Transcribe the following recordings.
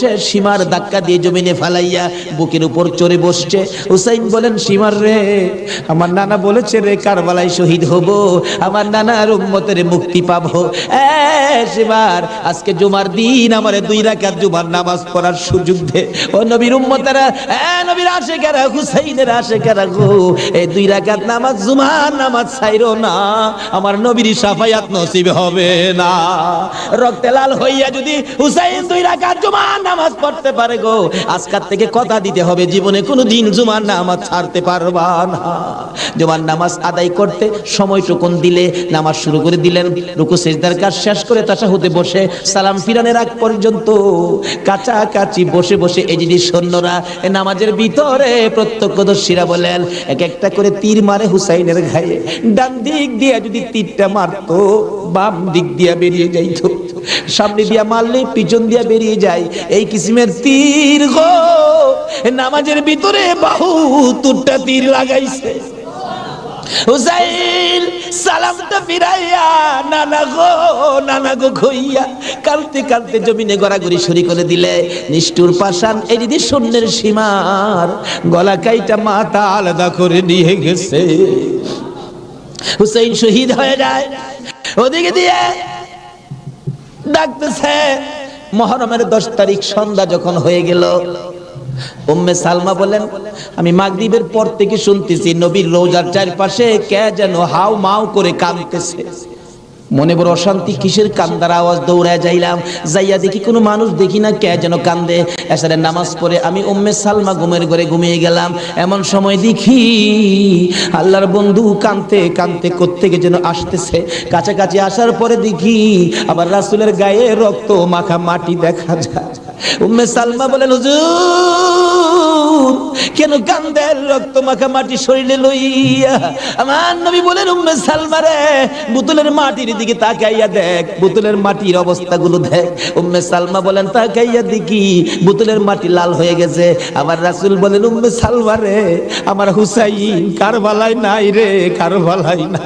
করেছে, সীমার ধাক্কা দিয়ে জমিনে ফালাইয়া বুকের উপর চড়ে বসছে। হুসাইন বলেন, সীমার রে, আমার নানা বলেছে রে কারবালায় শহীদ হব, আমার নানার উম্মতের মুক্তি পাবো। সীমার আজকে জুমার দিন আমারে 2 রাকাত জুমার নামাজ পড়ার সুযোগ দে। ও নবীর উম্মতেরা, নবীর আশিকেরা, হুসাইনের আশিকেরা গো, এই 2 রাকাত নামাজ জুমার নামাজ ছাইরো না, আমার নবীর শাফায়াত নসিব হবে না। রক্তে লাল হইয়া যদি হুসাইন 2 রাকাত জুমার নামাজ পড়তে পারে গো, আজকাল থেকে কথা দিতে হবে জীবনে কোনোদিন জুমার নামাজ ছাড়তে পারবা না। জুমার নামাজ আদায় করতে সময়টুকুন দিলে নামাজ শুরু করে দিলেন। রুকু সিজদার কাজ শেষ করে তাশাহুদে বসে সালাম ফিরানের আগ পর্যন্ত কাছাকাছি বসে বসে এই যে সৈন্যরা নামাজের ভিতরে প্রত্যক্ষদর্শীরা বলেন, এক একটা করে তীর মারে হুসাইনের গায়ে। ডান দিক দিয়ে যদি তীরটা মারতো, বাম দিক দিয়ে বেরিয়ে যাইতো, সামনে দিয়া মারলে পিছন দিয়া বেরিয়ে যায়, এই কিসিমের তীর গো। নামাজের ভিতরে বাহুতুরটা তীর লাগাইছে। হুসাইন সালামটা ফিরাইয়া নানা গো কইয়া কালতে কালতে জমিনে গড়াগড়ি শুরু করে দিলে। নিষ্ঠুর পাষাণ এই দিদি শূন্যের সীমার গলা কাইটা মাথা আলাদা করে নিয়ে গেছে। হুসাইন শহীদ হয়ে যায়। ওদিকে দিয়ে ডাকতেছে। মুহররমের 10 তারিখ সন্ধ্যা যখন হয়ে গেল, উম্মে সালমা বলেন, আমি মাগরিবের পর থেকে শুনতেছি নবীর রওজার চারপাশে কে যেন হাউ মাউ করে কাঁদতেছে। মনে বড় অশান্তি, কিসের কান্দার আওয়াজ? দৌড়ায় যাইলাম, যাইয়া দেখি কোনো মানুষ দেখি না, কে যেন কান্দে। এশারের নামাজ পড়ে আমি উম্মে সালমা ঘুমের ঘরে ঘুমিয়ে গেলাম। এমন সময় দেখি আল্লাহর বন্ধু কাঁদতে কাঁদতে কোত্থেকে যেন আসতেছে। কাছাকাছি আসার পরে দেখি আবার রাসূলের গায়ে রক্ত মাখা মাটি দেখা যায়। উম্মে সালমা বলেন, হুজুর কেন কান্দেন রক্ত মাখা মাটি শরীরে লইয়া? আমার নবী বলেন, উম্মে সালমা রে, বোতলের মাটির দিকে তাকাইয়া দেখ, বোতলের মাটির অবস্থাগুলো দেখ। উম্মে সালমা বলেন, তাকাইয়া দেখি বোতলের মাটি লাল হয়ে গেছে। আমার রাসূল বলেন, উম্মে সালমা রে, আমার হুসাইন কারবালায় নাই রে, কারবালায় না।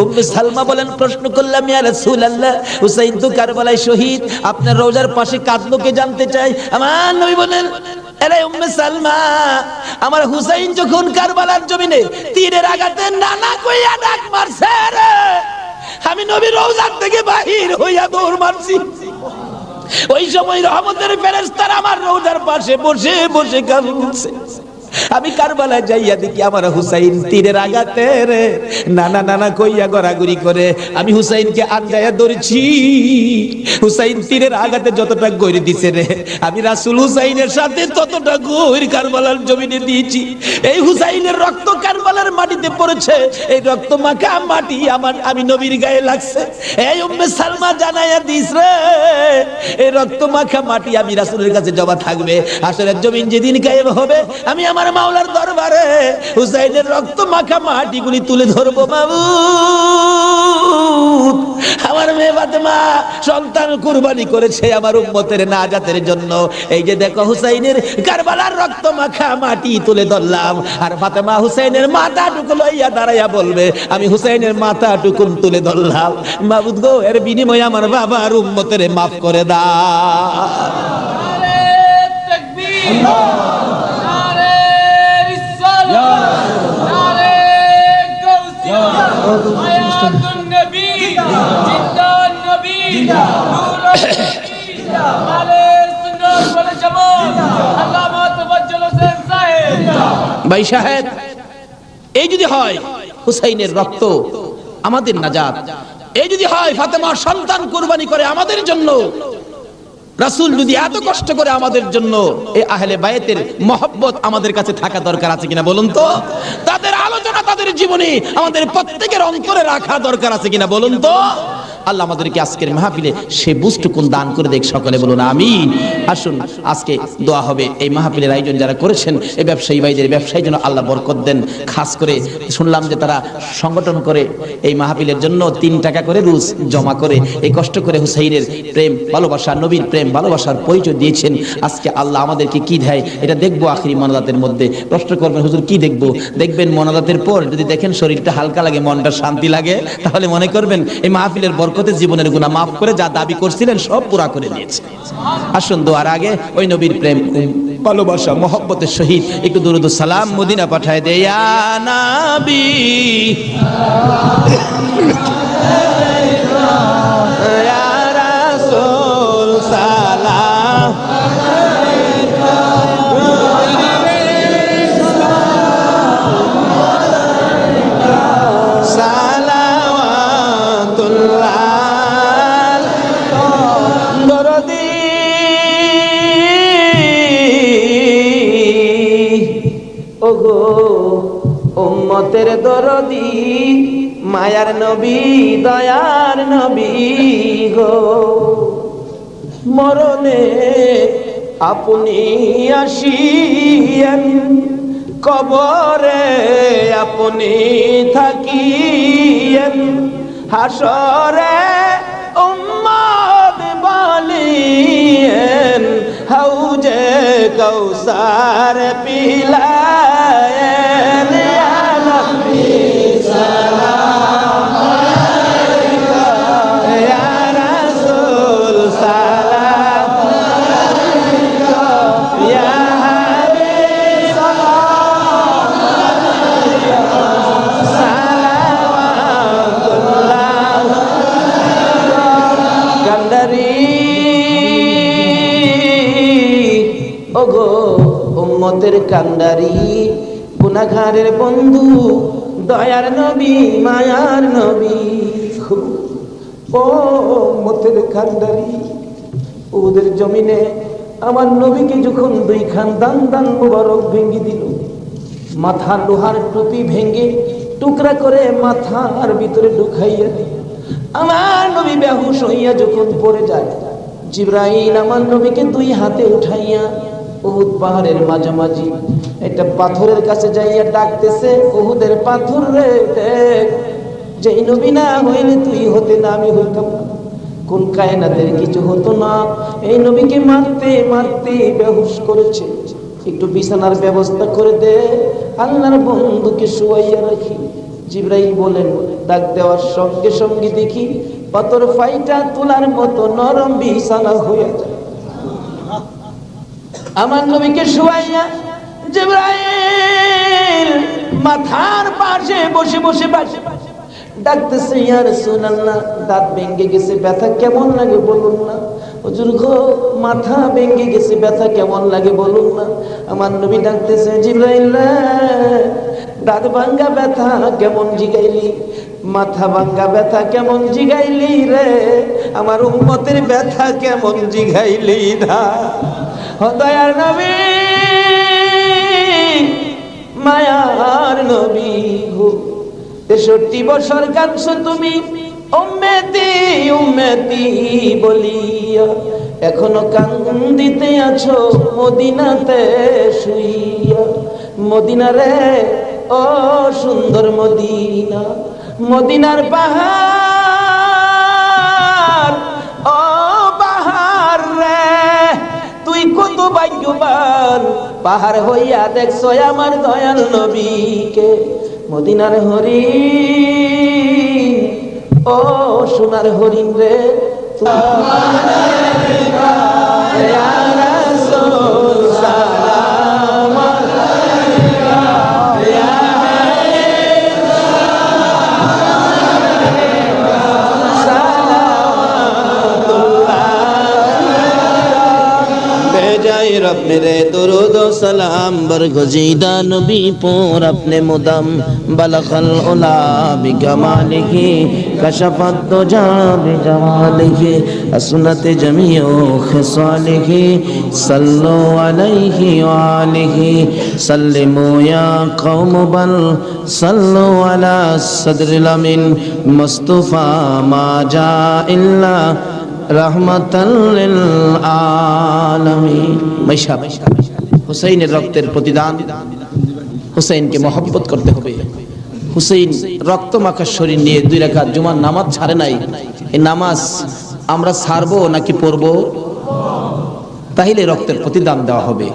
উম্মে সালমা বলেন, প্রশ্ন করলাম, ইয়া রাসূলুল্লাহ, হুসাইন তো কারবালায় শহীদ, আপনার রওজার পাশে কাঁদলো কে জানতে চাই। আমার নবী বলেন, আরে উম্মে সালমা, আমার হুসাইন যখন কারবালার জমিনে তীরের আঘাতে নানা কইয়া ডাক মারছে রে, আমি নবীর রওজা থেকে বাহির হইয়া দৌড় মারছি। ওই সময় রহমতের ফেরেশতারা আমার রওজার পাশে বসে বসে কাঁদছে। আমি কারবালায় যাইয়া দেখি আমার হুসাইন তীরের আঘাতে রে নানা নানা কইয়া গড়াগড়ি করে। আমি হুসাইনকে আনজাইয়া ধরেছি। হুসাইন তীরের আঘাতে যতটা গড়ি দিছে রে, আমি রাসূল হুসাইনের সাথে ততটা গড়ি কারবালার জমিনে দিয়েছি। এই হুসাইনের রক্ত কারবালার মাটিতে পড়েছে, এই রক্ত মাখা মাটি আমি নবীর গায়ে লাগছে। এই উম্মে সালমা জানাইয়া দিস রে, এই রক্ত মাখা মাটি আমি রাসূলের কাছে জমা থাকবে। হাসরের জমিন যেদিন কায়েম হবে, আমি আমার মাওলার দরবারে হুসাইনের রক্ত মাখা মাটিগুলি তুলে ধরবো। মাবুদ, আমার মেয়ে ফাতেমা সন্তান কুরবানি করেছে আমার উম্মতের নাজাতের জন্য। এই যে দেখো হুসাইনের কারবালার রক্ত মাখা মাটি তুলে ধরলাম। আর ফাতেমা হুসাইনের মাথাটুকু লইয়া দাঁড়াইয়া বলবে, আমি হুসাইনের মাথাটুকু তুলে ধরলাম। মাবুদ গো, এর বিনিময়ে আমার বাবার উম্মতের মাফ করে দাও। ভাই সাহেব, এই যদি হয় হুসাইনের রক্ত আমাদের নাজাত, এই যদি হয় ফাতেমার সন্তান কুরবানি করে আমাদের জন্য, রাসূল যদি এত কষ্ট করে আমাদের জন্য, এই আহলে বায়তের মহব্বত আমাদের কাছে থাকা দরকার আছে কিনা বলুন তো? তাদের আলোচনা, তাদের জীবনী আমাদের প্রত্যেকের অন্তরে রাখা দরকার আছে কিনা বলুন তো? আল্লাহ আমাদেরকে আজকের মাহফিলে সে বুঝটুকুন দান করে দেখ, সকলে বলুন আমিন। আসুন আজকে দোয়া হবে। এই মাহফিলের আয়োজন যারা করেছেন, এই ব্যবসায়ী ভাইদের ব্যবসায়ী যেন আল্লাহ বরকত দেন। খাস করে শুনলাম যে তারা সংগঠন করে এই মাহফিলের জন্য 3 টাকা করে রোজ জমা করে এই কষ্ট করে হুসাইনের প্রেম ভালোবাসা, নবীর প্রেম ভালোবাসার পরিচয় দিয়েছেন। আজকে আল্লাহ আমাদেরকে কি দেয় এটা দেখবো আখিরি মোনাজাতের মধ্যে। প্রশ্ন করবেন, হুজুর কি দেখবো? দেখবেন মোনাজাতের পর যদি দেখেন শরীরটা হালকা লাগে, মনটা শান্তি লাগে, তাহলে মনে করবেন এই মাহফিলের বরকত বরকতে জীবনের গুনাহ মাফ করে যা দাবি করছিলেন সব পুরা করে দিয়েছে। আসুন দোয়ার আগে ওই নবীর প্রেম ভালোবাসা মহব্বতের সহিত একটু দুরূদ ও সালাম মদিনা পাঠায় দেয়। ইয়া নবী ইয়া রাসূল সালাম উম্মতের দরদি মায়ার নবী দয়ার নবী গো, মরণে আপনি আসিয়েন, কবরে আপনি থাকিয়েন, হাসরে উম্মত বলিয়েন, হাউজে কৌসার পিলায়েন। ইয়া নবী সালাম আলাইকা, ইয়া রাসূল সালাম আলাইকা, ইয়া হাবিব সালাম আলাইকা, সালাওয়াতুল্লাহ কান্দারি। ওগো উম্মতের কান্ডারি, গুনাহগারের বন্ধু, দয়ার নবী মায়ার নবী। ও উম্মতের কান্ডারি, ওদের জমিনে আমার নবীকে যখন দুই খান দান দান মুবারক ভেঙে দিল, মাথার লোহার টুপি ভেঙে টুকরা করে মাথার ভিতরে ঢুকাইয়া দিল, আমার নবী বেহুশ হইয়া যখন পড়ে যায়, জিবরাইল আমার নবীকে দুই হাতে উঠাইয়া উহুদ পাহাড়ের মাঝামাঝি একটা পাথরের কাছে যাইয়া ডাকতেছে, উহুদের পাথর রে দেখ, যেই নবী না হইলে তুই হতে না, আমি হইতাম না, কোন কায়নাতের কিছু হতো না, এই নবীকে মারতে মারতে বেহুশ করেছে, একটু বিছানার ব্যবস্থা করে দে, আল্লাহর বন্ধুকে শুয়াইয়া রাখি। জিবরাইল বলেন, ডাক দেওয়ার সঙ্গে সঙ্গে দেখি পাথর ফাইটা তোলার মতো নরম বিছানা হয়ে যায়। আমার নবীকে শুয়াইয়া জিবরাইল মাথার পাশে বসে বসে ডাকতেছে, ইয়া রাসূলুল্লাহ, দাঁত ভেঙে গেছে, ব্যথা কেমন লাগে বলুন না। হুজুর গো, মাথা ভেঙে গেছে, ব্যথা কেমন লাগে বলুন না। আমার নবী ডাকতেছে, জিবরাইল দাঁত ভাঙ্গা ব্যথা কেমন জিগাইলি, মাথা ভাঙ্গা ব্যথা কেমন জিগাইলি রে, আমার উম্মতের ব্যথা কেমন জিগাইলি না। দয়ার নবী মায়ার নবী গো, 63 বছর কাঁদছো তুমি উম্মতি উম্মতি বলিয়া, এখনো কান্দিতে আছো মদিনাতে শুইয়া। মদিনা রে ও সুন্দর মদিনা, মদিনার পাহাড়, ও পাহাড় রে তুই কত ভাগ্যবান, পাহাড় হইয়া দেখছো আমার দয়াল নবীকে। মদিনার হরিণ, ও সোনার হরিণ রে, ইয়া রাসূল সালাম আলাইকা, ইয়া रब मेरे दुरूद व सलाम बरगुज़ीदा नबी पर अपने मुदम बलगल उला बिकमालिही कशफत दुजा बिजमालिही असनत जमीओ खिसालिही सल्लु अलैहि व आलिही सल्लिमू या कौम बल सल्लु अला सदरिल अमीन मुस्तफा मा जा इल्ला रहमतल लिल आलमीन। मैशाब হুসাইনের রক্তের প্রতিদান, হুসাইনকে মহব্বত করতে হবে। হুসাইন রক্ত মাখা শরীর নিয়ে 2 রাকাত জুমার নামাজ ছাড়ে নাই। এই নামাজ আমরা ছাড়বো নাকি পড়বো? তাহলে রক্তের প্রতিদান দেওয়া হবে।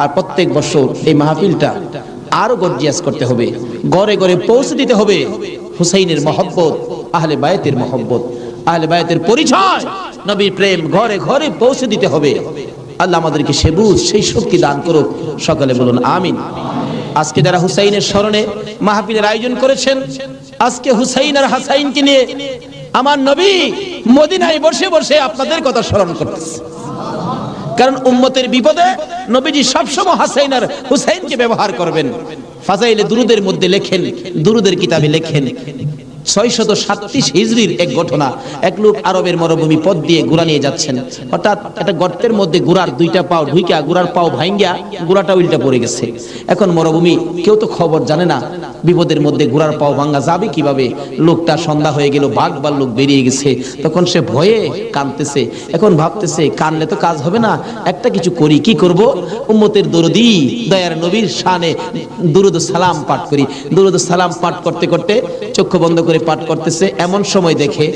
আর প্রত্যেক বছর এই মাহফিলটা আরো গর্জিয়াস করতে হবে, ঘরে ঘরে পৌঁছে দিতে হবে হুসাইনের মহব্বত, আহলে বায়তের মহব্বত। আহলে বায়াতের পরিচয়, নবীর প্রেম ঘরে ঘরে পৌঁছে দিতে হবে। আল্লাহ আমাদেরকে সে বুঝ, সেই শক্তি দান করুক। সকলে বলুন আমিন। আজকে যারা হুসাইনের স্মরণে মাহফিলের আয়োজন করেছেন, আজকে হুসাইন আর হাসাইনকে নিয়ে আমার নবী মদিনায় বসে বসে আপনাদের কথা স্মরণ করতেছে। কারণ উম্মতের বিপদে নবীজি সবসময় হাসাইন আর হুসাইনকে ব্যবহার করবেন। ফাজাইলে দুরুদের মধ্যে লেখেন, দুরুদের কিতাবে লেখেন 637 হিজরির এক ঘটনা। এক লোক আরবের মরুভূমি পথ দিয়ে ঘোড়া নিয়ে যাচ্ছেন, হঠাৎ একটা গর্তের মধ্যে ঘোড়ার দুইটা পাও ঢুইকা ঘোড়ার পাও ভাঙ্গিয়া ঘোড়াটা উল্টা পড়ে গেছে। এখন মরুভূমি, কেউ তো খবর জানে না, বিপদের মধ্যে ঘোড়ার পাও ভাঙ্গা যাবে কিভাবে। লোকটা সন্ধ্যা হয়ে গেল, বাঘ ভাল্লুক বেরিয়ে গেছে। তখন সে ভয়ে কাঁদতেছে। এখন ভাবতেছে কানলে তো কাজ হবে না, একটা কিছু করি। কি করব? উম্মতের দরদি দয়ার নবীর শানে দুরুদ সালাম পাঠ করি। দুরুদ সালাম পাঠ করতে করতে চক্ষু বন্ধ করে পাঠ করতেছে। এমন সময় দেখে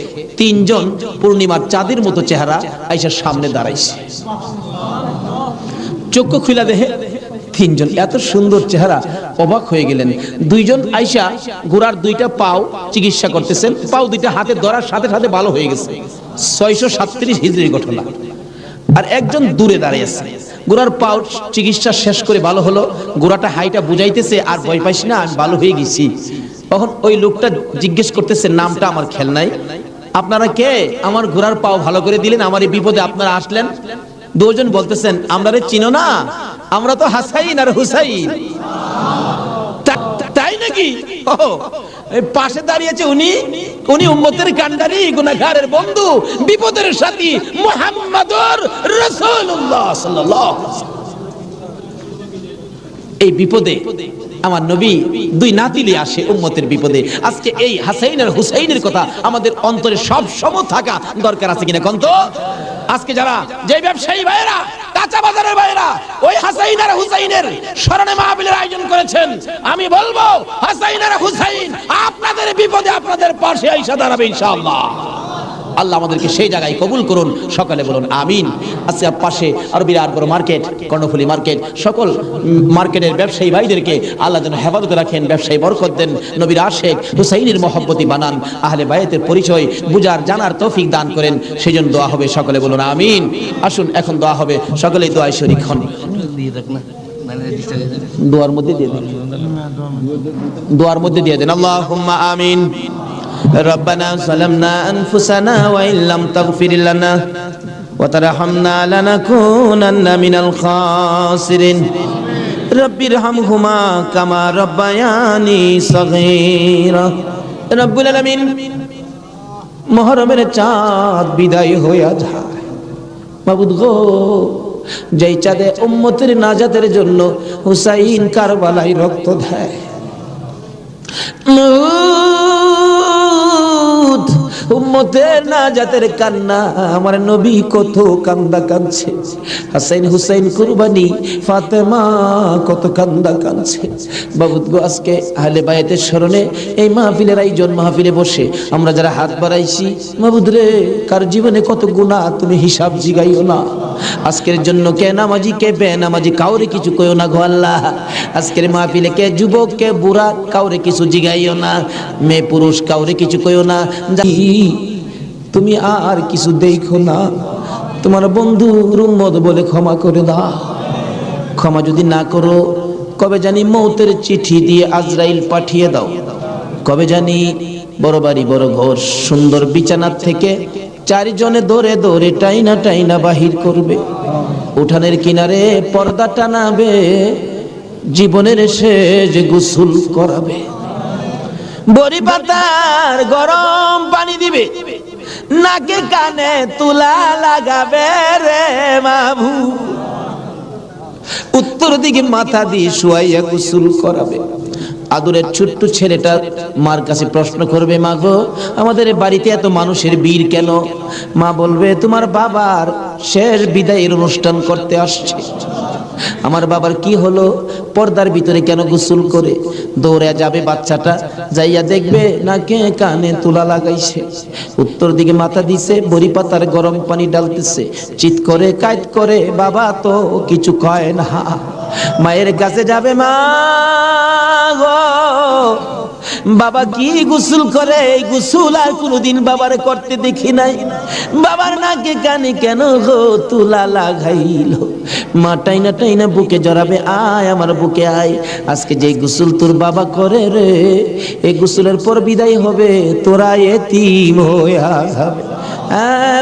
তিনজন পূর্ণিমার চাঁদের মতো চেহারা আইসা সামনে দাঁড়াইছে। চক্ষু খুলে দেখে তিনজন এত সুন্দর চেহারা, অবাক হয়ে গেলেন। দুইজন আইসা ঘোড়ার দুইটা পাও চিকিৎসা করতেছেন, পাও দুইটা হাতে ধরার সাথে সাথে ভালো হয়ে গেছে। 637 হিজরির ঘটনা। আর একজন দূরে দাঁড়িয়ে আছে, ঘোড়ার পাও চিকিৎসা শেষ করে ভালো হলো, ঘোড়াটা হাইটা বুঝাইতেছে আর ভয় পাইস না, আমি ভালো হয়ে গেছি। তখন ওই লোকটা জিজ্ঞেস করতেছে, নামটা আমার খেয়াল নাই, আপনারা কে? আমার ঘোড়ার পাও ভালো করে দিলেন, আমার এই বিপদে আপনারা আসলেন। দুজন বলতেছেন, আমরা রে চিনো না, আমরা তো হাসাইন আর হুসাইন। তাই নাকি? পাশে দাঁড়িয়েছে উনি উম্মতের কান্ডারি, গুনাহগারের বন্ধু, বিপদের সাথী মুহাম্মদুর রাসূলুল্লাহ সাল্লাল্লাহু আলাইহি ওয়াসাল্লাম। এই বিপদে আমার নবী দুই নাতিলি আসে উম্মতের বিপদে। আজকে এই হাসাইন আর হুসাইনের কথা আমাদের অন্তরে সব সময় থাকা দরকার আছে কিনা কোন তো? আজকে যারা যে ব্যবসায়ী ভাইরা, কাঁচা বাজারের ভাইরা ওই হাসাইন আর হুসাইনের স্মরণে মাহফিলের আয়োজন করেছেন, আমি বলবো হাসাইন আর হুসাইন আপনাদের বিপদে আপনাদের পাশে আইসা দাঁড়াবে ইনশাআল্লাহ। আল্লাহ আমাদেরকে সেই জায়গায় কবুল করুন। সকালে বলুন আমিন। আজকে পাশে আরো বিরাট বড় মার্কেট, কর্ণফুলী মার্কেট, সকল মার্কেটের ব্যবসায়ী ভাইদেরকে আল্লাহ যেন হেফাজতে রাখেন, ব্যবসায়ী বরকত দেন, নবীর আশেক হুসাইনের মহব্বতী বানান, আহলে বায়াতের পরিচয় বুঝার জানার তৌফিক দান করেন। সেই জন্য দোয়া হবে। সকলে বলুন আমিন। আসুন এখন দোয়া হবে, সকলেই দোয়ায় শরীক হন। দোয়ার মধ্যে দিয়ে দেন, দোয়ার মধ্যে দিয়ে দেন। আল্লাহুম্মা আমিন। ربنا ظلمنا أنفسنا وإن لم تغفر لنا وترحمنا لنكونن من الخاسرين رب ارحمهما كما ربياني صغيرا رب العالمين। মুহররমের চাঁদ বিদায় হইয়া যায়, মাবুদ গো, যেই চাঁদে উম্মতের নাজাতের জন্য হুসাইন কারবালায় রক্ত দেয়, উম্মতের নাজাতের কান্না আমার নবী কত কান্দা কাঁদছে, হাসাইন হুসাইন কুরবানি ফাতেমা কত কান্দা কাঁদছে। বাবুদ গো, আজকে আহলে বায়াতের স্মরণে এই মাহফিলের আয়োজন, মাহফিলে বসে আমরা যারা হাত বাড়াইছি, মাবুদ রে, কার জীবনে কত গুনাহ তুমি হিসাব জিগাইও না। আজকের জন্য কে নামাজি কে বেনামাজি কাউরে কিছু কইও না গো আল্লাহ। আজকের মাহফিলে কে যুবক কে বুড়া কাউরে কিছু জিগাইও না, মেয়ে পুরুষ কাউরে কিছু কইও না। তুমি আর কিছু দেখো না, তোমার বন্ধু উম্মত বলে ক্ষমা করে দাও। ক্ষমা যদি না করো, কবে জানি মৌতের চিঠি দিয়ে আজরাইল পাঠিয়ে দাও। কবে জানি বড় বাড়ি বড় ঘর সুন্দর বিছানার থেকে চারজনে দৌড়ে দৌড়ে টাইনা টাইনা বাহির করবে, উঠানের কিনারে পর্দা টানাবে, জীবনের শেষ গোসল করাবে, বড়ি পাতার গরম পানি দিবে, নাকে কানে তুলা লাগাবে রে মাবু, উত্তর দিকে মাথা দিয়ে শুয়াইয়া গোসল করাবে। আদরের ছোট্ট ছেলেটা মার কাছে প্রশ্ন করবে, মা গো, আমাদের বাড়িতে এত মানুষের ভিড় কেন? মা বলবে, তোমার বাবার শেষ বিদায়ের অনুষ্ঠান করতে আসছে। আমার বাবার কি হলো? পর্দার ভিতরে কেন গোসল করে? দৌড়ে যাবে বাচ্চাটা, যাইয়া দেখবে নাকে কানে তুলা লাগাইছে, উত্তর দিকে মাথা দিছে, বড়ি পাতার গরম পানি ডালতেছে, চিৎ করে কাইত করে, বাবা তো কিছু কয় না। মায়ের কাছে যাবে, মা গো, বাবা কি গোসল করে, এই গোসল আর কোনোদিন বাবার করতে দেখি নাই। বাবার নাকে কানে কেন গো তুলা লাগাইল? মা টাইনা টাইনা বুকে জড়াবে, আয় আমার বুকে আয়। আজকে যে গোসল তোর বাবা করে রে, এই গোসলের পর বিদায় হবে, তোরা এতিম হইয়া যাবে।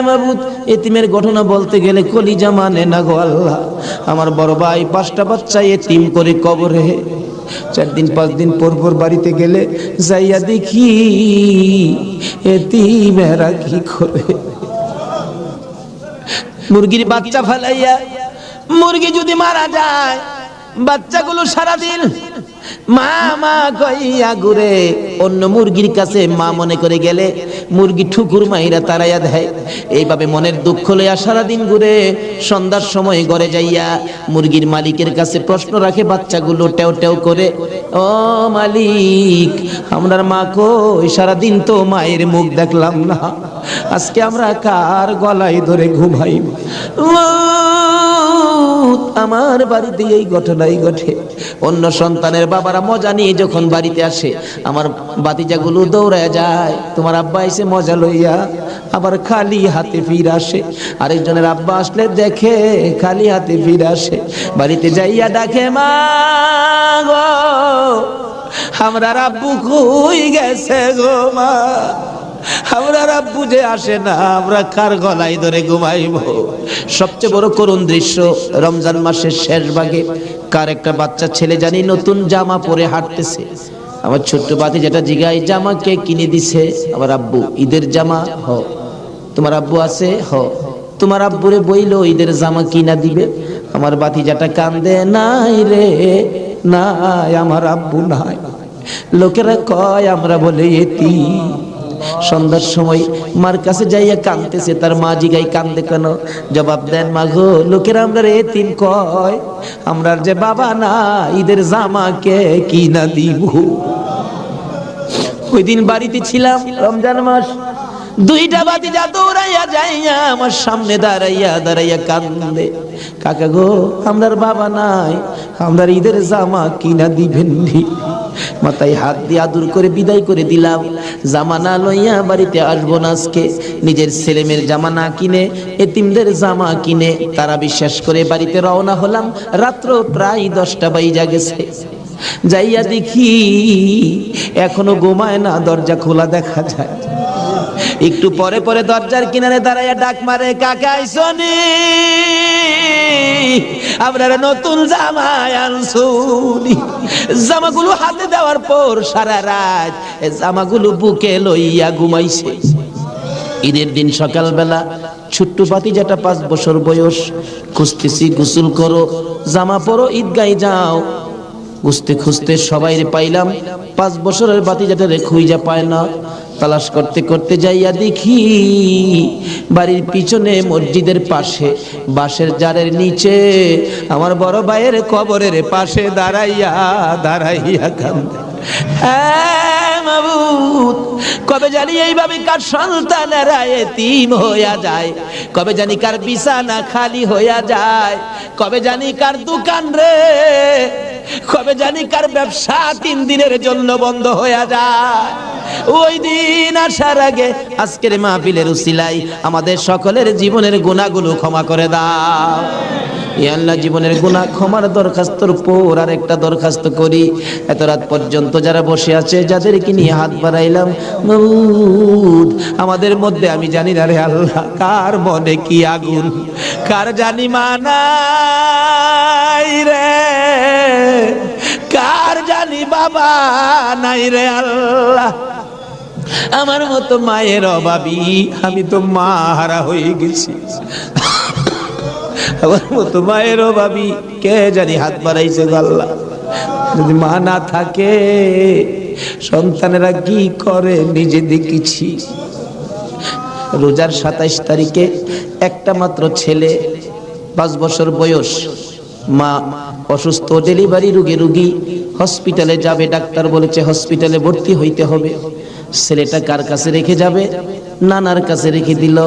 মাবুদ, এতিমের ঘটনা বলতে গেলে কলিজা মানে না গো আল্লাহ। আমার বড় ভাই 5টা বাচ্চা এতিম করে কবরে, 4 দিন 5 দিন পর পর বাড়িতে গেলে যাইয়া দেখি এতিমেরা কি করে। মুরগির বাচ্চা ফেলাইয়া, মুরগি যদি মারা যায়, বাচ্চাগুলো সারাদিন মা মা কইয়া ঘুরে, অন্য মুরগির কাছে মা মনে করে গেলে মুরগি ঠুকুর মাইরা তারাইয়া দেয়। এইভাবে মনের দুঃখ লইয়া সারাদিন ঘুরে, সন্ধ্যার সময় ঘরে যাইয়া মুরগির মালিকের কাছে প্রশ্ন রাখে বাচ্চাগুলো টেও টেও করে, ও মালিক, আমরার মা কই? সারাদিন তো মায়ের মুখ দেখলাম না, আজকে আমরা কার গলায় ধরে ঘুমাইব? আমার বাড়িতে এই ঘটনাই ঘটে। অন্য সন্তানের বাবারা মজা নিয়ে যখন বাড়িতে আসে, আমার বাতিজাগুলো দৌড়ায় যায়, তোমার আব্বা এসে মজা লইয়া, আবার খালি হাতে ফিরে আসে। আরেকজনের আব্বা আসলে দেখে খালি হাতে ফিরে আসে, বাড়িতে যাইয়া ডাকে, মা গো, আমরা আব্বু কই গেছে গো মা, আমরা আব্বু যে আসে না, আমরা কার গলায় ধরে ঘুমাইব? সবচেয়ে বড় করুণ দৃশ্য, রমজান মাসের শেষ ভাগে কার একটা বাচ্চা ছেলে জানি নতুন জামা পরে হাঁটতেছে। আমার ছোট্ট বাতি যেটা জিগাই, জামা কে কিনে দিছে? আমার আব্বু। ঈদের জামা? হ। তোমার আব্বু আছে? হ। তোমার আব্বুরে বইলো ঈদের জামা কিনা দিবে? আমার বাতি যেটা কান্দে, নাই রে নাই, আমার আব্বু নাই। লোকেরা কয় আমরা বলে এতিম। সন্ধ্যার সময় মার কাছে যাইয়া কাঁদতেছে, তার মা জিগাই কান্দে কেন? জবাব দেন, মা গো, লোকেরা আমরা এতিম কয়, আমরার যে বাবা না, ঈদের জামা কে কিনা দিব? ওই দিন বাড়িতে ছিলাম, রমজান মাস, 2টা বাতিজা দৌড়াইয়া যাইয়া আমার সামনে দাঁড়াইয়া দাঁড়াইয়া কান্দে, কাকা গো, আমরার বাবা নাই, আমরার ঈদের জামা কিনা দিবেন? মাথায় হাত দিয়ে আদর করে বিদায় করে দিলাম। জামা না লইয়া বাড়িতে আসবো না আজকে। নিজের ছেলেমেয়ের জামা না কিনে এতিমদের জামা কিনে তারা বিশ্বাস করে বাড়িতে রওনা হলাম। রাত্র প্রায় 10টা বাইজা গেছে। যাইয়া দেখি এখনো ঘুমায় না, দরজা খোলা দেখা যায়। একটু পরে পরে দরজার কিনারে দাঁড়াইয়া ডাক মারে, কাকা আইসনি? আপনারা নতুন জামা আনছুনি। জামাগুলো হাতে দেওয়ার পর সারা রাত জামাগুলো বুকে লইয়া ঘুমাইছে। ঈদের দিন সকালবেলা ছোট্ট বাতিজাটা 5 বছর বয়স, খুঁজতেছি, গোসল করো, জামা পরো, ঈদগায় যাও। খুঁজতে খুঁজতে সবাইরে পাইলাম, 5 বছরের বাতিজাটারে খুঁজা পায় না। তালাশ করতে করতে যাইয়া দেখি বাড়ির পিছনে মসজিদের পাশে বাঁশের জারের নিচে আমার বড় ভাইয়ের কবরের পাশে দাঁড়াইয়া দাঁড়াইয়া কান্দে। মাবুদ, কবে জানি এইভাবে কার সন্তানেরা এতিম হইয়া যায়, কবে জানি কার বিছানা খালি হইয়া যায়, কবে জানি কার দোকান রে, কবে জানি কার ব্যবসা 3 দিনের জন্য বন্ধ হইয়া যায়। ওই দিন আসার আগে আজকের মাহফিলের উসিলায় আমাদের সকলের জীবনের গুনাহগুলো ক্ষমা করে দাও। ইয়া আল্লাহ, জীবনের গুনাহ ক্ষমার দরখাস্তর পর আর একটা দরখাস্ত করি। এত রাত পর্যন্ত যারা বসে আছে, যাদেরকে নিয়ে হাত বাড়াইলাম, মাবুদ, আমাদের মধ্যে আমি জানি না রে আল্লাহ, কার মনে কি আগুন, কার জানি মানাই রে, কার জানি বাবা নাই রে আল্লাহ। আমার মতো মায়ের অভাবী, আমি তো মা হারা হয়ে গেছি। আমার মতো মায়ের অভাবী কে জানি হাত বাড়াইছে আল্লাহ। যদি মা না থাকে সন্তানেরা কি করে নিজে দেখেছি। রোজার 27 তারিখে একটা মাত্র ছেলে, 5 বছর বয়স, মা অসুস্থ, ডেলিভারি রোগী, হসপিটালে যাবে, ডাক্তার বলেছে হসপিটালে ভর্তি হইতে হবে। ছেলেটা কার কাছে রেখে যাবে? নানার কাছে রেখে দিল।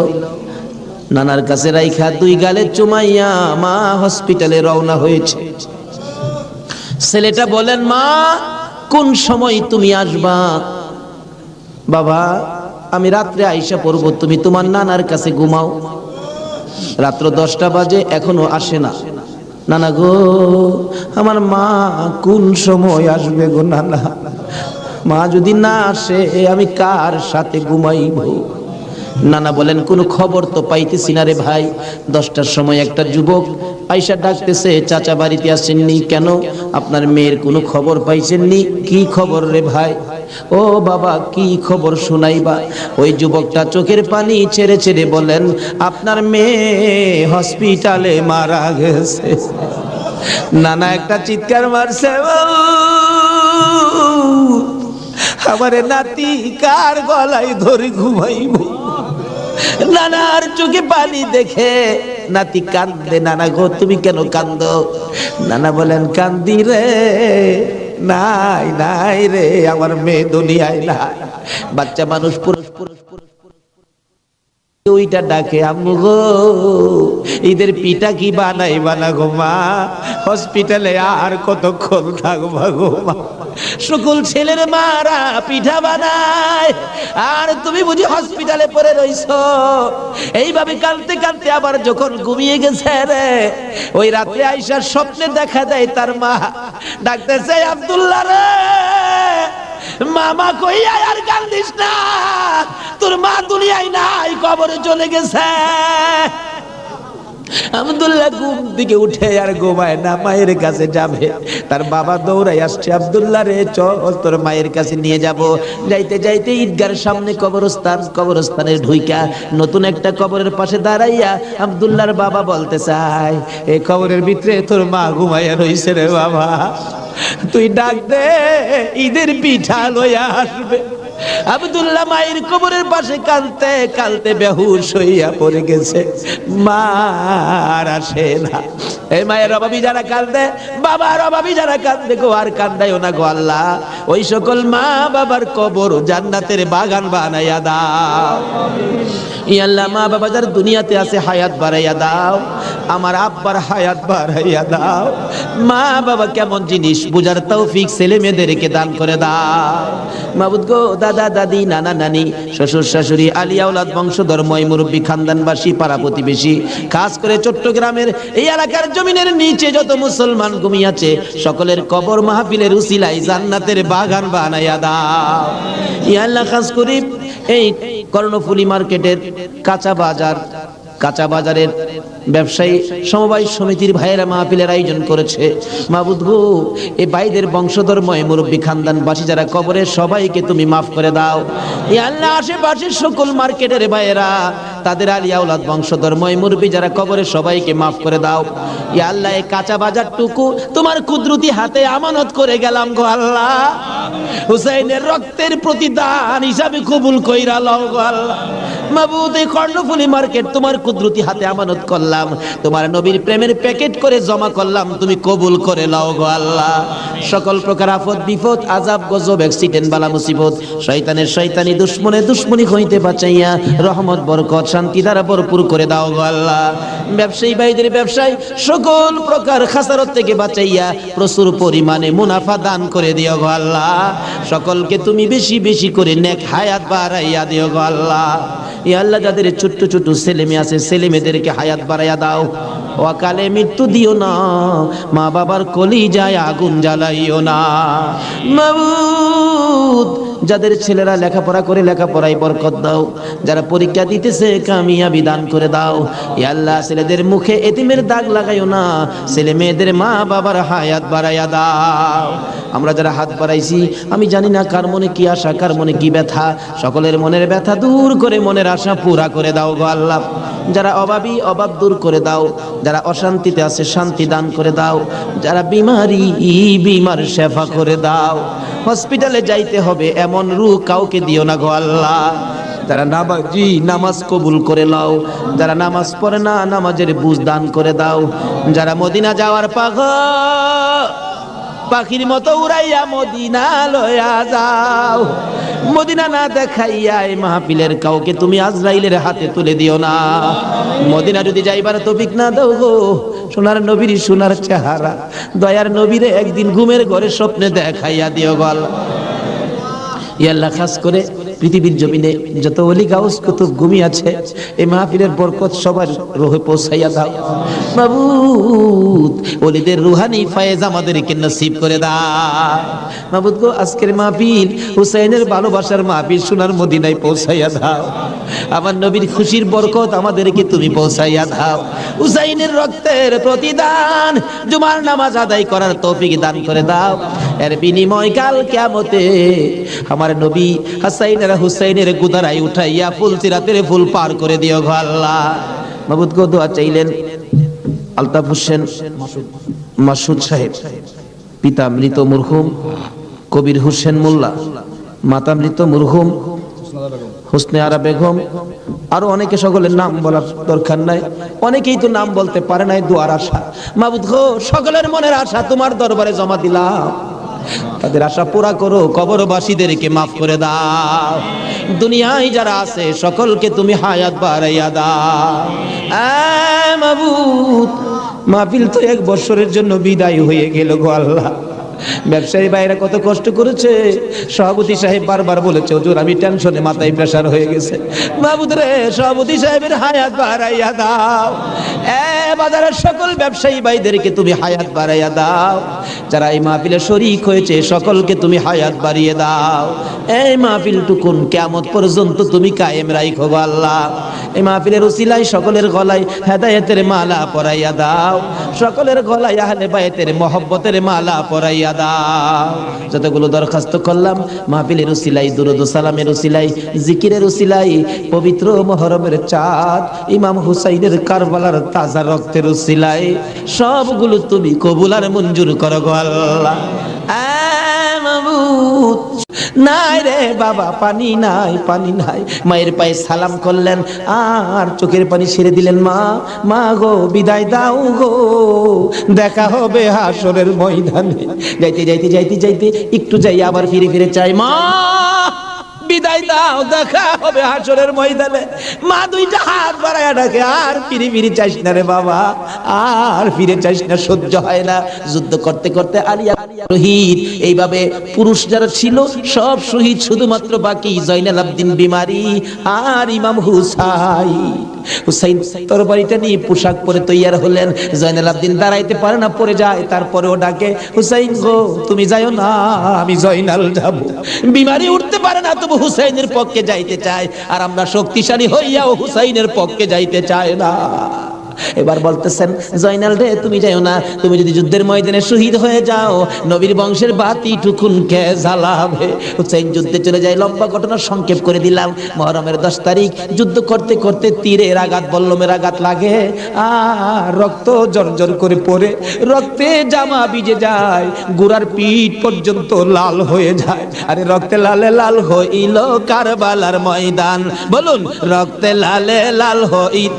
নানার কাছে রাইখা 2 গালে চুমাইয়া মা হসপিটালে রওনা হয়েছে। ছেলেটা বলেন, মা কোন সময় তুমি আসবা? বাবা আমি রাত্রে আইসা পড়বো, তুমি তোমার নানার কাছে ঘুমাও। রাত্র 10টা বাজে, এখনো আসে না। নানা গো, আমার মা কোন সময় আসবে গো নানা? মা যদি না আসে আমি কার সাথে ঘুমাইব? নানা বলেন কোনো খবর তো পাইতেছি না রে ভাই। 10টার সময় একটা যুবক আইসা ডাকতেছে, চাচা বাড়িতে আসেননি কেন? আপনার মেয়ের কোনো খবর পাইছেননি? কি খবর রে ভাই? ও বাবা কি খবর শুনাইবা? ওই যুবকটা চোখের পানি ছেড়ে ছেড়ে বলেন, আপনার মেয়ে হসপিটালে মারা গেছে। নানা একটা চিৎকার মারছে, আমারে নাতি কার গলায় ধরে ঘুমাইব? নানার চোখে পানি দেখে নাতি কান্দে। নানা গো তুমি কেন কান্দো? নানা বলেন কান্দি রে, নাই নাই রে, আমার মেয়ে দুনিয়ায় নাই। বাচ্চা মানুষ পুরুষ ওইটা ডাকে, আম্মু গো ঈদের পিঠা কি বানাইবা না গো মা? হসপিটালে আর কতক্ষণ থাকবা গো মা? সকল ছেলের মারা পিঠা বানায়, আর তুমি বুঝি হসপিটালে পড়ে রইছো? এইভাবে কাঁদতে কাঁদতে আবার যখন ঘুমিয়ে গেছে রে, ওই রাতে আইসা স্বপ্নে দেখা দেয় তার মা ডাকতেছে, আব্দুল্লাহ রে মামা কইয়া আর কান্দিস না, তোর মা দুনিয়ায় নাই, কবরে চলে গেছে। আব্দুল্লাহ ঘুম থেকে উঠে আর ঘুমায় না, মায়ের কাছে যাবে। তার বাবা দৌড়াই আসছে, আব্দুল্লাহ রে চল তোর মায়ের কাছে নিয়ে যাব। যাইতে যাইতে ঈদগার সামনে কবরস্থান, কবরস্থানের ঢুইকা নতুন একটা কবরের পাশে দাঁড়াইয়া আব্দুল্লাহর বাবা বলতে চায়, এই কবরের ভিতরে তোর মা ঘুমাইয়া রইছে রে বাবা, তুই ডাক দে, ঈদের পিঠা লইয়া আসবে। আব্দুল্লাহ মায়ের কবরের পাশে কাঁদতে কাঁদতে বেহুশ হইয়া পড়ে গেছে। মা আর আসে না। এই মায়ের অভাবী যারা কাঁদে, বাবার অভাবী যারা কাঁদে গো, আর কান্দাইও না গো আল্লাহ। ওই সকল মা বাবার কবর জান্নাতের বাগান বানাইয়া দাও। ই আল্লাহ, মা বাবা যারা দুনিয়াতে আছে হায়াত বাড়াইয়া দাও, আমার আব্বার হায়াত বাড়াইয়া দাও। মা বাবা কেমন জিনিস বুঝার তৌফিক ছেলে মেয়েদেরকে দান করে দাও। মাবুদ গো, দাদা দাদি, নানা নানি, শ্বশুর শাশুড়ি, আলিয়া ওলাদ, বংশধর, ময় মুরব্বী, খানদানবাসী, পাড়া প্রতিবেশী, খাস করে চট্টগ্রামের এই এলাকার জমিনের নিচে যত মুসলমান ঘুমিয়ে সকলের কবর মাহফিলের উসিলায় জান্নাতের বাগান বানাইয়া দাও। ইয়া আল্লাহ, খাস করে এই কর্ণফুলী মার্কেটের কাঁচা বাজারের ব্যবসায়ী সমবায় সমিতির ভাইয়েরা মাহফিলের আয়োজন করেছে। মাবুদ গো, এই ভাইদের বংশধর ময় মুরব্বী, খানদানবাসী যারা কবরে, সবাইকে তুমি মাফ করে দাও। ইয়া আল্লাহ, আশেপাশের সকল মার্কেটের ভাইয়েরা, তাদের আলিয়া ওলাদ, বংশধর ময় মুরব্বী যারা কবরে, সবাইকে মাফ করে দাও। ইয়া আল্লাহ, এই কাঁচা বাজারটুকু তোমার কুদরতি হাতে আমানত করে গেলাম গো আল্লাহ। হুসাইনের রক্তের প্রতিদান হিসাবে কবুল কইরা লও গো আল্লাহ। মাবুদ, এই কর্ণফুলী মার্কেট তোমার কুদরতি হাতে আমানত করলাম, তোমার নবীর প্রেমের প্যাকেট করে জমা করলাম, তুমি কবুল করে লও গো আল্লাহ। সকল প্রকার আফত বিপদ, আযাব, গজব, অ্যাক্সিডেন্ট, বালা মুসিবত, শয়তানের শয়তানি, দুশ্মনী হইতে বাঁচাইয়া রহমত, বরকত, শান্তি দ্বারা ভরপুর করে দাও গো আল্লাহ। ব্যবসায়ী ভাইদের ব্যবসায় সকল প্রকার খাসারত থেকে বাঁচাইয়া প্রচুর পরিমাণে মুনাফা দান করে দিও গো আল্লাহ। সকলকে তুমি বেশি বেশি করে নেক হায়াত বাড়াইয়া দিও গো আল্লাহ। ইয়া আল্লাহ, যাদের ছোট্ট ছোট্ট ছেলে মেয়ে আছে, ছেলে মেয়েদেরকে হায়াত বাড়াইয়া দাও। অকালে মৃত্যু দিও না, মা বাবার কলিজায় আগুন জ্বালাইও না। মাবুদ, যাদের ছেলেরা লেখাপড়া করে লেখাপড়ায় বরকত দাও, যারা পরীক্ষা দিতেছে কামিয়াবি দান করে দাও। ইয়া আল্লাহ, ছেলেদের মুখে এতিমের দাগ লাগাইও না, ছেলে মেয়েদের মা বাবার হায়াত বাড়াইয়া দাও। আমরা যারা হাত বাড়াইছি, আমি জানি না কার মনে কি আশা, কার মনে কি ব্যথা, সকলের মনের ব্যথা দূর করে মনের আশা পুরা করে দাও গো আল্লাহ। যারা অভাবী, অভাব দূর করে দাও। যারা অশান্তিতে আছে, শান্তি দান করে দাও। যারা বিমার শেফা করে দাও। হসপিটালে যাইতে হবে এমন রূহ কাউকে দিও না গো আল্লাহ। যারা নামাজি, নামাজ কবুল করে নাও। যারা নামাজ পড়ে না, নামাজের বুঝ দান করে দাও। যারা মদিনা যাওয়ার পাখির মতো উড়াইয়া মদিনা লয়া যাও। মদিনা না দেখাইয়া এই মাহফিলের কাউকে তুমি আজরাইলের হাতে তুলে দিও না। মদিনা যদি যাইবার তৌফিক না দাও গো, সোনার নবীর সোনার চেহারা দয়ার নবীরে একদিন ঘুমের ঘরে স্বপ্নে দেখাইয়া দিও গো আল্লাহ। ইয়া আল্লাহ, খাস করে পৃথিবীর জমিনে যত ওলি গাউস কুতুব ঘুমিয়ে আছে, এই মাহফিলের বরকত সবার রূহে পৌঁছাইয়া দাও মাবুদ। ওলিদের রুহানি ফয়েজ আমাদেরকে নসিব করে দাও মাবুদ গো। আজকের মাহফিল হুসাইনের ভালোবাসার মাহফিল সোনার মদিনায় পৌঁছাইয়া দাও। আমার নবীর খুশির বরকত আমাদেরকে তুমি পৌঁছাইয়া দাও। হুসাইনের রক্তের প্রতিদান জুমার নামাজ আদায় করার তৌফিক দান করে দাও। এর বিনিময় কাল কিয়ামতে আমার নবী হাসাইনের হুসাইনের গুদারাই উঠাইয়া ফুল সিরাতের ফুল পার করে দিও গো আল্লাহ। মাবুদ গো, দোয়া চাইলেন আলতাফ হোসেন মাসুদ সাহেব, পিতা মৃত মরহুম কবির হোসেন মোল্লা, মাতা মৃত মরহুম হোসনে আরা বেগম, আরো অনেকে, সকলের নাম বলার দরকার নাই, অনেকেই তো নাম বলতে পারে নাই। দুয়ার আশা মাবুদ গো, সকলের মনের আশা তোমার দরবারে জমা দিলাম, তাদের আশা পুরা করো, কবরবাসীদেরকে মাফ করে দাও। দুনিয়ায় যারা আছে সকলকে তুমি হায়াত বাড়াইয়া দাও মাবুদ। মাহফিল তো 1 বছরের জন্য বিদায় হয়ে গেল গো আল্লাহ। ব্যবসায়ী ভাইরা কত কষ্ট করেছে, সভাপতি সাহেব বারবার বলেছে হুজুর আমি টেনশনে মাথায় প্রেসার হয়ে গেছে। মাহবুদ রে, সভাপতি সাহেবের হায়াত বাড়াইয়া দাও। বাজারের সকল ব্যবসায়ী ভাইদেরকে তুমি হায়াত বাড়াইয়া দাও। যারা এই মাহফিলে শরীক হয়েছে সকলকে তুমি হায়াত বাড়িয়ে দাও। এই মাহফিল টুকুন কিয়ামত পর্যন্ত তুমি কায়েম রাখো গো আল্লাহ। এই মাহফিলের উসিলায় সকলের গলায় হেদায়েতের মালা পরাইয়া দাও, সকলের গলায় আহলে বাইতের মহব্বতের মালা পরাইয়া দাও। যতগুলো দরখাস্ত করলাম মাহফিলের উসিলাই, দুরূদ ও সালামের উসিলাই, জিকিরের উসিলাই, পবিত্র মুহররমের চাঁদ ইমাম হুসাইনের কারবালার তাজা রক্তের উসিলাই, সবগুলো তুমি কবুল আর মঞ্জুর করো গো আল্লাহ। নাই রে বাবা, পানি নাই, পানি নাই। মায়ের পায়ে সালাম করলেন আর চোখের পানি ছেড়ে দিলেন। মা, মা গো বিদায় দাও গো, দেখা হবে হাসরের ময়দানে। যাইতে যাইতে যাইতে যাইতে একটু যাই আবার ফিরে ফিরে চাই, মা বিদায় দাও, দেখা হবে হাসরের ময়দানে। মা দুইটা হাত বাড়ায়া ডাকে, আর ফিরে ফিরে চাইস না রে বাবা, আর ফিরে চাইস না, সহ্য হয় না। যুদ্ধ করতে করতে আলিয়া শহীদ। এইভাবে পুরুষ যারা ছিল সব শহীদ, শুধুমাত্র বাকি জয়নাল আবদিন বিমারি আর ইমাম হুসাইন। হুসাইন তরবারিটা নিয়ে পোশাক পরে তৈয়ার হলেন। জয়নাল আবদিন দাঁড়াইতে পারে না, পড়ে যায়। তারপরেও ডাকে, হুসাইন গো তুমি যাইও না, আমি জয়নাল যাব। বিমারি উঠতে পারে না, তবু হুসাইনের পক্ষে যাইতে চায়। আর আমরা শক্তিশালী হইয়াও হুসাইনের পক্ষে যাইতে চায় না। এবার বলতেছেন, জয়নাল রে তুমি যাইও না, তুমি যদি যুদ্ধের ময়দানে শহীদ হয়ে যাও নবীর বংশের বাতি টুকুন কে জ্বালাবে। হুসাইন যুদ্ধে চলে যায়। লম্বা ঘটনা সংক্ষেপ করে দিলাম। মুহররমের 10 তারিখ যুদ্ধ করতে করতে তীরের আঘাত, বল্লমের আঘাত লাগে আর রক্ত জর্জর করে পড়ে, রক্তে জামা ভিজে যায়, গোড়ার পিঠ পর্যন্ত লাল হয়ে যায়। আরে রক্তে লালে লাল হইল কারবালার ময়দান, বলুন রক্তে লালে লাল হইল।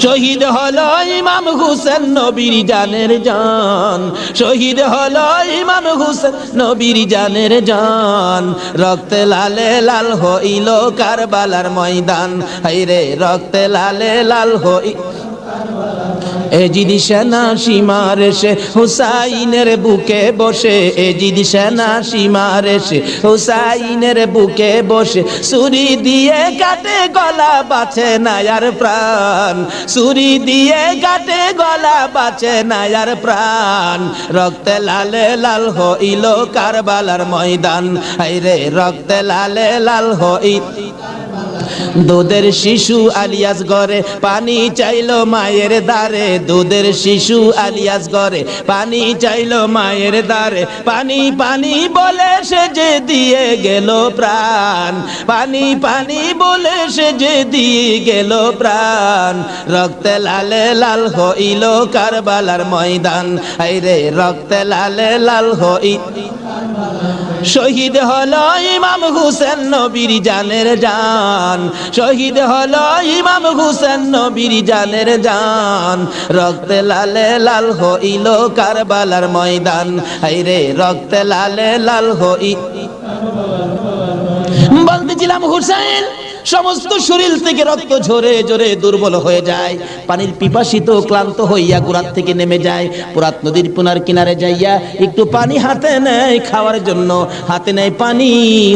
শহীদ হলো ইমাম হুসেন নবীর জানের জান, শহীদ হলো ইমাম হুসেন নবীর জানের জান। রক্তে লালে লাল হইল কারবালার ময়দান, হায়রে রক্তে লালে লাল হইল। এজিদ সেনা সীমার এসে হুসাইনের বুকে বসে, এজিদ সেনা সীমার এসে হুসাইনের বুকে বসে, ছুরি দিয়ে কাটে গলা বাঁচে না আর প্রাণ, ছুরি দিয়ে কাটে গলা বাঁচে না আর প্রাণ। রক্তে লালে লাল হইল কারবালার ময়দান, হায়রে রক্তে লালে লাল হইল। দুধের শিশু আলিয়াস ঘরে পানি চাইলো মায়ের দ্বারে, দুধের শিশু আলিয়াস ঘরে পানি চাইলো মায়ের দ্বারে। পানি পানি বলে সে যে দিয়ে গেল প্রাণ, পানি পানি বলে সে যে দিয়ে গেল প্রাণ। রক্তে লালে লাল হইল কারবালার ময়দান, হায়রে রক্তে লালে লাল হইল। শহীদ হলো ইমাম হুসেন নবীর জানের জান, শহীদ হলো ইমাম হুসেন নবীর জানের জান, রক্তে লালে লাল হইল কারবালার ময়দান, হায়রে রক্তে লালে লাল হই। বলতেছিলাম হুসেন সমস্ত শরীর থেকে রক্ত ঝরে ঝরে দুর্বল হয়ে যায়, পানির পিপাসিত ক্লান্ত হইয়া গুড়ার থেকে নেমে যায়, পুরাত নদীর পুনার কিনারে যাইয়া একটু পানি হাতে নেয় খাওয়ার জন্য, হাতে নেয় পানি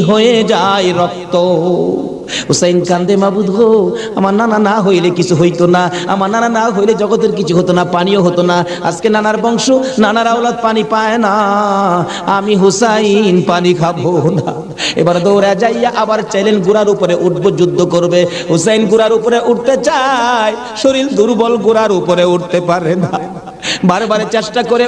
হয়ে যায় রক্ত। হুসাইন কান্দে, মাবুদ গো আমার নানা না হইলে কিছু হইতো না, আমার নানা না হইলে জগতের কিছু হতো না, পানিও হতো না, আজকে নানার বংশ নানার আওলাদ পানি পায় না, আমি হুসাইন পানি খাবো না। এবার দৌড়া যাইয়া আবার চাইলেন গুড়ার উপরে উঠবো, যুদ্ধ করবে। হুসাইন গুড়ার উপরে উঠতে চায়, শরীর দুর্বল, গুড়ার উপরে উঠতে পারে না, বারবার চেষ্টা করে